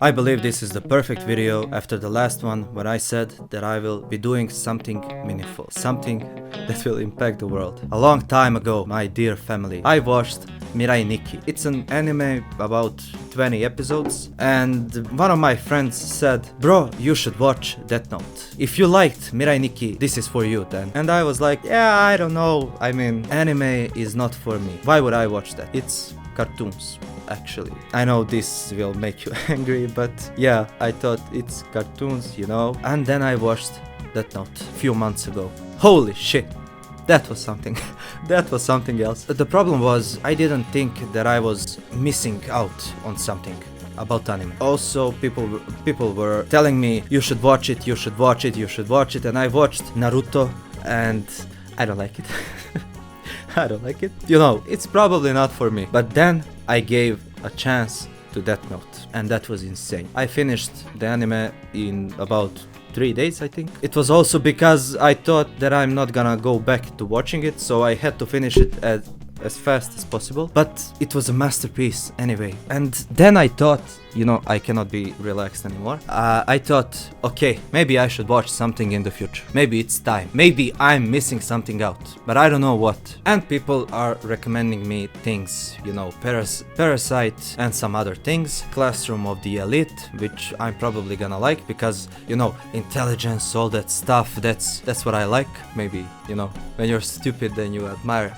I believe this is the perfect video after the last one when I said that I will be doing something meaningful, something that will impact the world. A long time ago, my dear family, I watched Mirai Nikki. It's an anime about 20 episodes, and one of my friends said, "Bro, you should watch Death Note. If you liked Mirai Nikki, this is for you then." And I was like, yeah, I don't know. I mean, anime is not for me. Why would I watch that? It's cartoons. Actually, I know this will make you angry, but yeah, I thought it's cartoons, you know. And then I watched Death Note a few months ago. Holy shit, that was something. That was something else. The problem was I didn't think that I was missing out on something about anime. Also, people were telling me you should watch it, you should watch it, you should watch it, and I watched Naruto, and I don't like it. I don't like it. You know, it's probably not for me. But then I gave a chance to Death Note, and that was insane. I finished the anime in about 3 days, I think. It was also because I thought that I'm not gonna go back to watching it, so I had to finish it as fast as possible. But it was a masterpiece anyway. And then I thought, you know, I cannot be relaxed anymore. I thought, okay, maybe I should watch something in the future. Maybe it's time. Maybe I'm missing something out, but I don't know what. And people are recommending me things, you know, Parasite and some other things. Classroom of the Elite, which I'm probably gonna like because, you know, intelligence, all that stuff, that's what I like. Maybe, you know, when you're stupid then you admire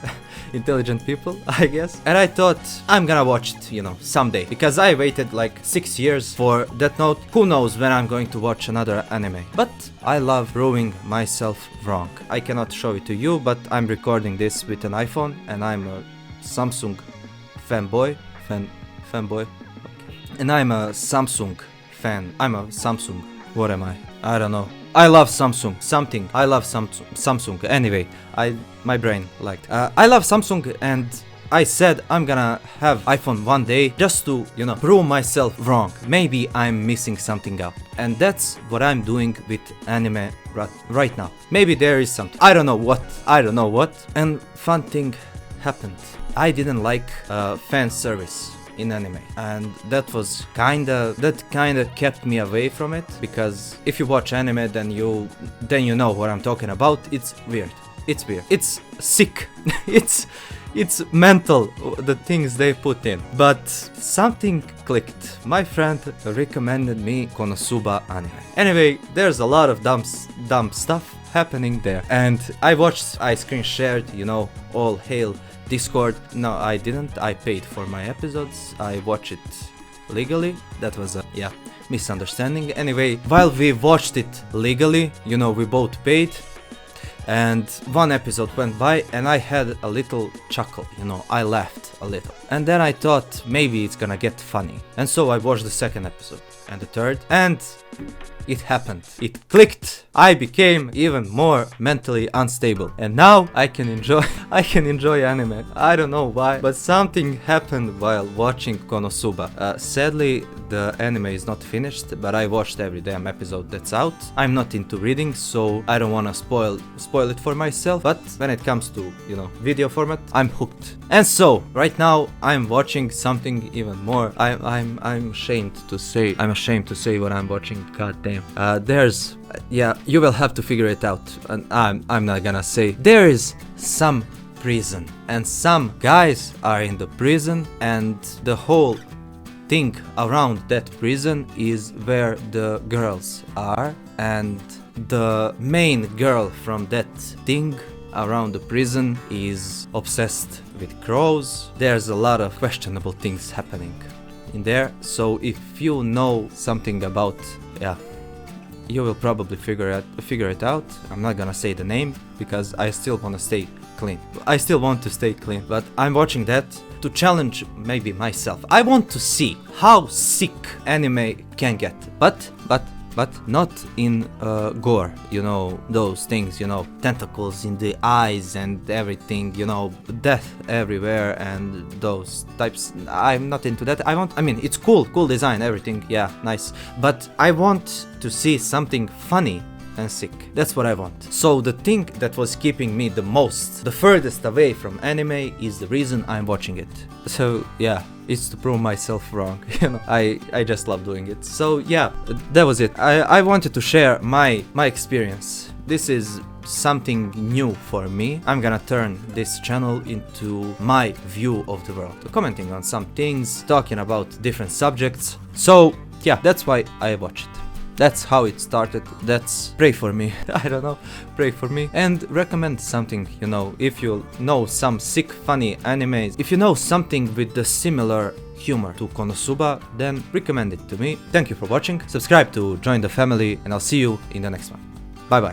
intelligent people, I guess. And I thought I'm gonna watch it, you know, someday, because I waited like 6 years for Death Note. Who knows when I'm going to watch another anime. But I love proving myself wrong. I cannot show it to you, but I'm recording this with an iPhone, and I'm a Samsung fanboy. Fanboy? Okay. And I'm a Samsung fan. I'm a Samsung. What am I? I don't know. I love Samsung. Something. I love Samsung. Anyway, my brain liked. I love Samsung, and I said I'm gonna have iPhone one day just to, you know, prove myself wrong. Maybe I'm missing something out. And that's what I'm doing with anime right now. Maybe there is something. I don't know what. And fun thing happened. I didn't like fan service in anime, and that kinda kept me away from it, because if you watch anime then you know what I'm talking about. It's weird. It's sick. It's mental, the things they put in. But something clicked. My friend recommended me Konosuba anime. Anyway, there's a lot of dumb stuff happening there, and I screen shared, you know, all hail Discord. No, I didn't. I paid for my episodes. I watched it legally. That was a misunderstanding. Anyway, while we watched it legally, you know, we both paid, and one episode went by and I had a little chuckle, you know, I laughed a little. And then I thought maybe it's gonna get funny. And so I watched the second episode and the third, and it happened. It clicked. I became even more mentally unstable, and now I can enjoy anime. I don't know why, but something happened while watching Konosuba. Sadly, the anime is not finished, but I watched every damn episode that's out. I'm not into reading, so I don't want to spoil it for myself. But when it comes to, you know, video format, I'm hooked. And so right now I'm watching something even more. I'm ashamed to say what I'm watching. God damn. You will have to figure it out, and I'm not gonna say. There is some prison, and some guys are in the prison, and the whole thing around that prison is where the girls are, and the main girl from that thing around the prison is obsessed with crows. There's a lot of questionable things happening in there, so if you know something about, you will probably figure it out. I'm not gonna say the name because I still want to stay clean. But I'm watching that to challenge maybe myself. I want to see how sick anime can get, but not in gore, you know, those things, you know, tentacles in the eyes and everything, you know, death everywhere and those types. I'm not into that. I mean, it's cool design, everything, yeah, nice, but I want to see something funny and sick. That's what I want. So the thing that was keeping me the most, the furthest away from anime, is the reason I'm watching it. So yeah, it's to prove myself wrong. You know, I just love doing it. So yeah, that was it. I wanted to share my experience. This is something new for me. I'm gonna turn this channel into my view of the world, commenting on some things, talking about different subjects. So yeah, that's why I watch it. That's how it started. That's pray for me. I don't know, pray for me. And recommend something, you know, if you know some sick funny animes, if you know something with the similar humor to Konosuba, then recommend it to me. Thank you for watching. Subscribe to join the family, and I'll see you in the next one. Bye bye.